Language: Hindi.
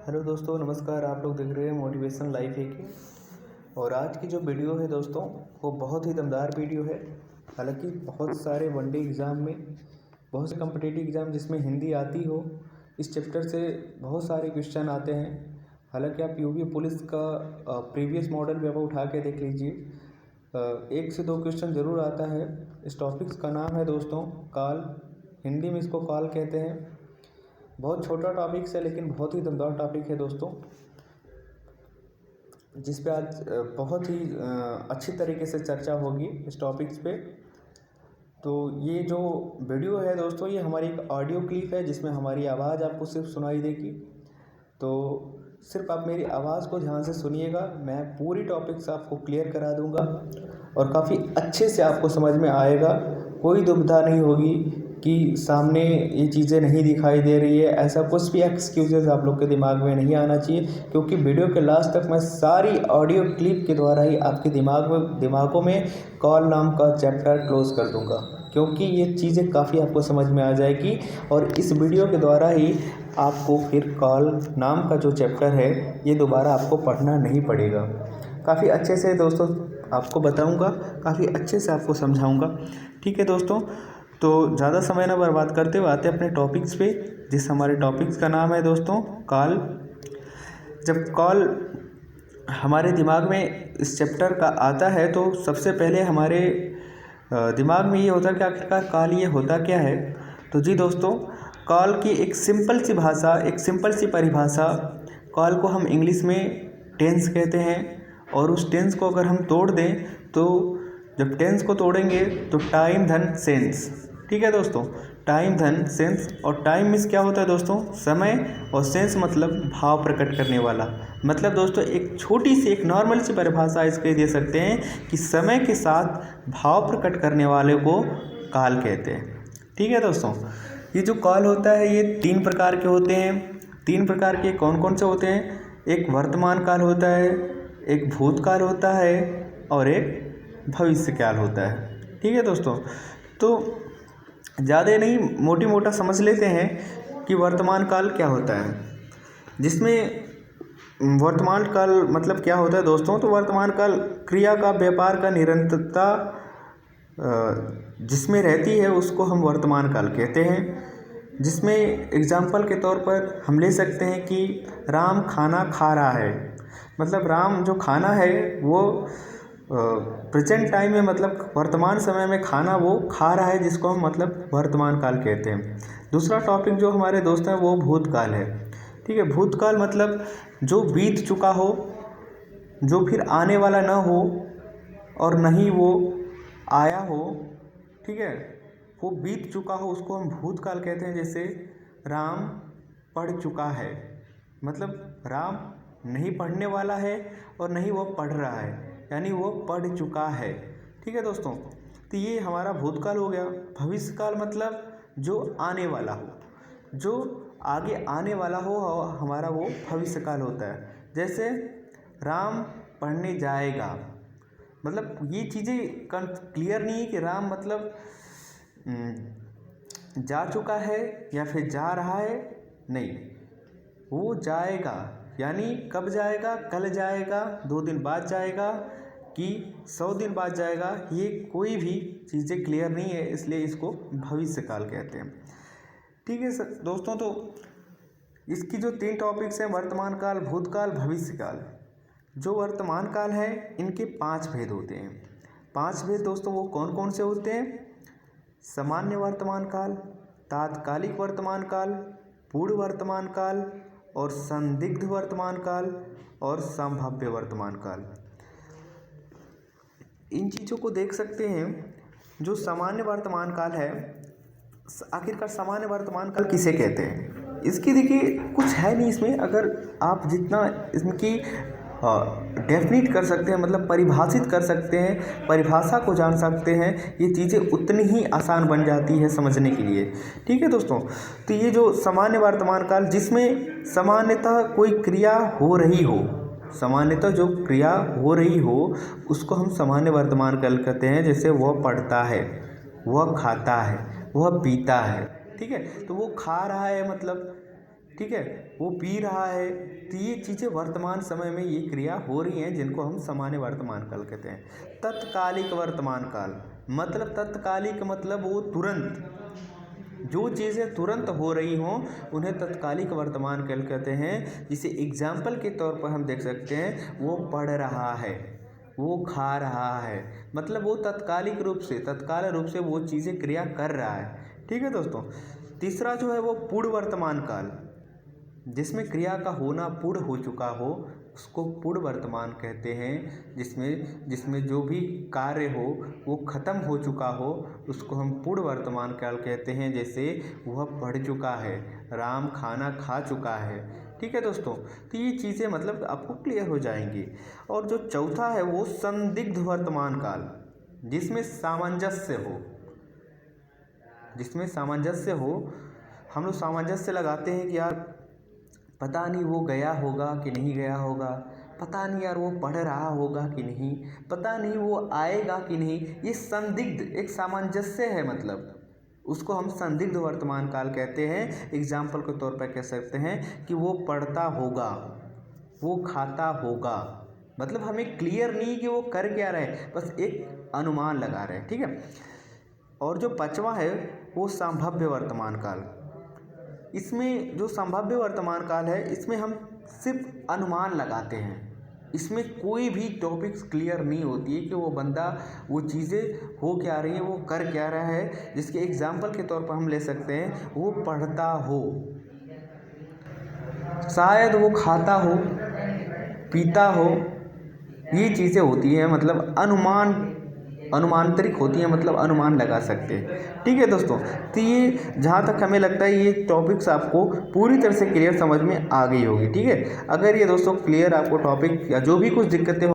हेलो दोस्तों, नमस्कार। आप लोग देख रहे हैं मोटिवेशन लाइफ है और आज की जो वीडियो है दोस्तों वो बहुत ही दमदार वीडियो है। हालांकि बहुत सारे वनडे एग्ज़ाम में, बहुत से कॉम्पिटिटिव एग्ज़ाम जिसमें हिंदी आती हो, इस चैप्टर से बहुत सारे क्वेश्चन आते हैं। हालांकि आप यूपी पुलिस का प्रीवियस मॉडल पेपर उठा के देख लीजिए, 1 से 2 क्वेश्चन ज़रूर आता है। इस टॉपिक्स का नाम है दोस्तों काल। हिंदी में इसको काल कहते हैं। बहुत छोटा टॉपिक्स है लेकिन बहुत ही दमदार टॉपिक है दोस्तों, जिस पे आज बहुत ही अच्छी तरीके से चर्चा होगी इस टॉपिक्स पे। तो ये जो वीडियो है दोस्तों, ये हमारी एक ऑडियो क्लिप है जिसमें हमारी आवाज़ आपको सिर्फ सुनाई देगी। तो सिर्फ आप मेरी आवाज़ को ध्यान से सुनिएगा, मैं पूरी टॉपिक्स आपको क्लियर करा दूंगा और काफ़ी अच्छे से आपको समझ में आएगा। कोई दुविधा नहीं होगी कि सामने ये चीज़ें नहीं दिखाई दे रही है, ऐसा कुछ भी एक्सक्यूजेस आप लोग के दिमाग में नहीं आना चाहिए, क्योंकि वीडियो के लास्ट तक मैं सारी ऑडियो क्लिप के द्वारा ही आपके दिमागों में कॉल नाम का चैप्टर क्लोज कर दूंगा, क्योंकि ये चीज़ें काफ़ी आपको समझ में आ जाएगी और इस वीडियो के द्वारा ही आपको फिर कॉल नाम का जो चैप्टर है ये दोबारा आपको पढ़ना नहीं पड़ेगा। काफ़ी अच्छे से दोस्तों आपको बताऊंगा, काफ़ी अच्छे से आपको समझाऊंगा। ठीक है दोस्तों, तो ज़्यादा समय ना बर्बाद करते हुए आते अपने टॉपिक्स पे, जिस हमारे टॉपिक्स का नाम है दोस्तों काल। जब कॉल हमारे दिमाग में इस चैप्टर का आता है तो सबसे पहले हमारे दिमाग में ये होता है कि आखिरकार काल ये होता क्या है। तो जी दोस्तों, कॉल की एक सिंपल सी भाषा, एक सिंपल सी परिभाषा, कॉल को हम इंग्लिश में टेंस कहते हैं। और उस टेंस को अगर हम तोड़ दें तो जब टेंस को तोड़ेंगे तो टाइम धन सेंस। ठीक है दोस्तों, टाइम धन सेंस। और टाइम मीन्स क्या होता है दोस्तों? समय, और सेंस मतलब भाव प्रकट करने वाला। मतलब दोस्तों एक छोटी सी, एक नॉर्मल सी परिभाषा इसके दे सकते हैं कि समय के साथ भाव प्रकट करने वाले को काल कहते हैं। ठीक है दोस्तों, ये जो काल होता है ये 3 प्रकार के होते हैं। 3 प्रकार के कौन कौन से होते हैं? एक वर्तमान काल होता है, एक भूतकाल होता है और एक भविष्य काल होता है। ठीक है दोस्तों, तो ज़्यादा नहीं, मोटा समझ लेते हैं कि वर्तमान काल क्या होता है। जिसमें वर्तमान काल मतलब क्या होता है दोस्तों? तो वर्तमान काल क्रिया का, व्यापार का निरंतरता जिसमें रहती है उसको हम वर्तमान काल कहते हैं। जिसमें एग्जाम्पल के तौर पर हम ले सकते हैं कि राम खाना खा रहा है। मतलब राम जो खाना है वो प्रेजेंट टाइम में, मतलब वर्तमान समय में खाना वो खा रहा है, जिसको हम मतलब वर्तमान काल कहते हैं। दूसरा टॉपिक जो हमारे दोस्त हैं वो भूतकाल है। ठीक है, भूतकाल मतलब जो बीत चुका हो, जो फिर आने वाला ना हो और न ही वो आया हो। ठीक है, वो बीत चुका हो उसको हम भूतकाल कहते हैं। जैसे राम पढ़ चुका है, मतलब राम नहीं पढ़ने वाला है और नहीं वो पढ़ रहा है, यानी वो पढ़ चुका है। ठीक है दोस्तों, तो ये हमारा भूतकाल हो गया। भविष्यकाल मतलब जो आने वाला हो, जो आगे आने वाला हो, हमारा वो भविष्यकाल होता है। जैसे राम पढ़ने जाएगा, मतलब ये चीज़ें क्लियर नहीं है कि राम मतलब जा चुका है या फिर जा रहा है। नहीं, वो जाएगा, यानी कब जाएगा? कल जाएगा, 2 दिन बाद जाएगा कि 100 दिन बाद जाएगा, ये कोई भी चीज़ें क्लियर नहीं है, इसलिए इसको भविष्यकाल कहते हैं। ठीक है दोस्तों, तो इसकी जो 3 टॉपिक्स हैं, वर्तमान काल, भूतकाल, भविष्यकाल। जो वर्तमान काल है इनके 5 भेद होते हैं। 5 भेद दोस्तों वो कौन कौन से होते हैं? सामान्य वर्तमान काल, तात्कालिक वर्तमान काल, पूर्ण वर्तमान काल और संदिग्ध वर्तमान काल और संभाव्य वर्तमान काल। इन चीज़ों को देख सकते हैं। जो सामान्य वर्तमान काल है, आखिरकार सामान्य वर्तमान काल किसे कहते हैं? इसकी देखिए कुछ है नहीं इसमें, अगर आप जितना इसकी डेफिनेट कर सकते हैं, मतलब परिभाषित कर सकते हैं, परिभाषा को जान सकते हैं, ये चीज़ें उतनी ही आसान बन जाती है समझने के लिए। ठीक है दोस्तों, तो ये जो सामान्य वर्तमान काल, जिसमें सामान्यतः कोई क्रिया हो रही हो, सामान्यतः जो क्रिया हो रही हो उसको हम सामान्य वर्तमान काल कहते हैं। जैसे वह पढ़ता है, वह खाता है, वह पीता है। ठीक है, तो वो खा रहा है मतलब ठीक है, वो पी रहा है। तो ये चीज़ें वर्तमान समय में ये क्रिया हो रही हैं, जिनको हम सामान्य वर्तमान काल कहते हैं। तत्कालिक वर्तमान काल मतलब तत्कालिक मतलब वो तुरंत, जो चीज़ें तुरंत हो रही हों उन्हें तत्कालिक वर्तमान काल कहते हैं। जिसे एग्जाम्पल के तौर पर हम देख सकते हैं, वो पढ़ रहा है, वो खा रहा है, मतलब वो तत्कालिक रूप से, तत्काल रूप से वो चीज़ें क्रिया कर रहा है। ठीक है दोस्तों। तीसरा जो है वो पूर्ण वर्तमान काल, जिसमें क्रिया का होना पूर्ण हो चुका हो उसको पूर्ण वर्तमान कहते हैं। जिसमें जो भी कार्य हो वो ख़त्म हो चुका हो उसको हम पूर्ण वर्तमान काल कहते हैं। जैसे वह पढ़ चुका है, राम खाना खा चुका है। ठीक है दोस्तों, तो ये चीज़ें मतलब आपको क्लियर हो जाएंगी। और जो चौथा है वो संदिग्ध वर्तमान काल, जिसमें सामंजस्य हो, जिसमें सामंजस्य हो। हम लोग सामंजस्य लगाते हैं कि यार पता नहीं वो गया होगा कि नहीं गया होगा, पता नहीं यार वो पढ़ रहा होगा कि नहीं, पता नहीं वो आएगा कि नहीं। ये संदिग्ध एक सामंजस्य है, मतलब उसको हम संदिग्ध वर्तमान काल कहते हैं। एग्जाम्पल के तौर पर कह सकते हैं कि वो पढ़ता होगा, वो खाता होगा, मतलब हमें क्लियर नहीं कि वो कर क्या रहे, बस एक अनुमान लगा रहे हैं। ठीक है। और जो पांचवा है वो संभाव्य वर्तमान काल। इसमें जो संभाव्य वर्तमान काल है, इसमें हम सिर्फ अनुमान लगाते हैं। इसमें कोई भी टॉपिक्स क्लियर नहीं होती है कि वो बंदा वो चीज़ें हो क्या रही है, वो कर क्या रहा है। जिसके एग्जाम्पल के तौर पर हम ले सकते हैं, वो पढ़ता हो, शायद वो खाता हो, पीता हो। ये चीज़ें होती हैं, मतलब अनुमांतरिक होती हैं, मतलब अनुमान लगा सकते हैं। ठीक है दोस्तों, तो ये जहाँ तक हमें लगता है ये टॉपिक्स आपको पूरी तरह से क्लियर समझ में आ गई होगी। ठीक है, अगर ये दोस्तों क्लियर आपको टॉपिक या जो भी कुछ दिक्कतें